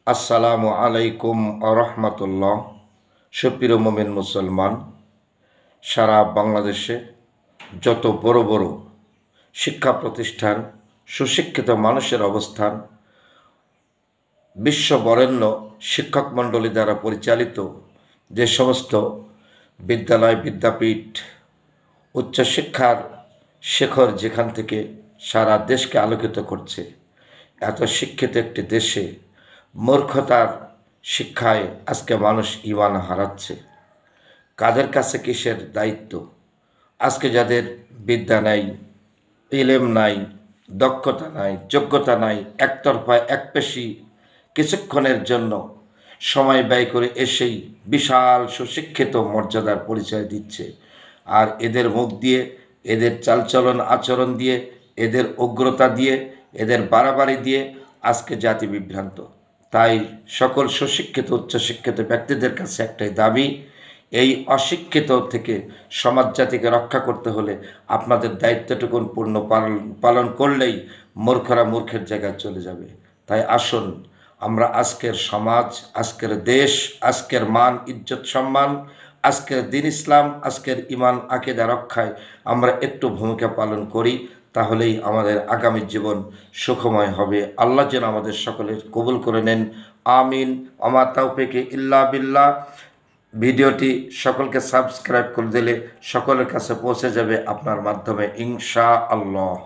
আসসালামু আলাইকুম আরহামতুল্লাহ। সুপ্রিয় মুমিন মুসলমান, সারা বাংলাদেশে যত বড় বড় শিক্ষা প্রতিষ্ঠান, সুশিক্ষিত মানুষের অবস্থান, বিশ্ববরেণ্য শিক্ষক মণ্ডলী দ্বারা পরিচালিত যে সমস্ত বিদ্যালয়, বিদ্যাপীঠ, উচ্চশিক্ষার শেখর যেখান থেকে সারা দেশকে আলোকিত করছে, এত শিক্ষিত একটি দেশে মূর্খতার শিক্ষায় আজকে মানুষ ঈমান হারাচ্ছে। কাদের কাছে কিসের দায়িত্ব? আজকে যাদের বিদ্যা নাই, ইলেম নাই, দক্ষতা নাই, যোগ্যতা নাই, একতরফা একপেশি কিছুক্ষণের জন্য সময় ব্যয় করে এসেই বিশাল সুশিক্ষিত মর্যাদার পরিচয় দিচ্ছে। আর এদের মুখ দিয়ে, এদের চালচলন আচরণ দিয়ে, এদের উগ্রতা দিয়ে, এদের বাড়াবাড়ি দিয়ে আজকে জাতি বিভ্রান্ত। তাই সকল সুশিক্ষিত উচ্চশিক্ষিত ব্যক্তিদের কাছে একটাই দাবি, এই অশিক্ষিত থেকে সমাজ জাতিকে রক্ষা করতে হলে আপনাদের দায়িত্বটুকুন পূর্ণ পালন করলেই মূর্খরা মূর্খের জায়গায় চলে যাবে। তাই আসুন আমরা আজকের সমাজ, আজকের দেশ, আজকের মান ইজ্জত সম্মান, আজকের দিন ইসলাম, আজকের ইমান আকিদা রক্ষায় আমরা একটু ভূমিকা পালন করি, তাহলেই আমাদের আগামী জীবন সুখময় হবে। আল্লাহ যেন আমাদের সকলের কবুল করে নেন, আমিন। আমা তাওফিক ইল্লা বিল্লাহ। ভিডিওটি সকলকে সাবস্ক্রাইব করে দিলে সকলের কাছে পৌঁছে যাবে আপনার মাধ্যমে, ইনশাআল্লাহ।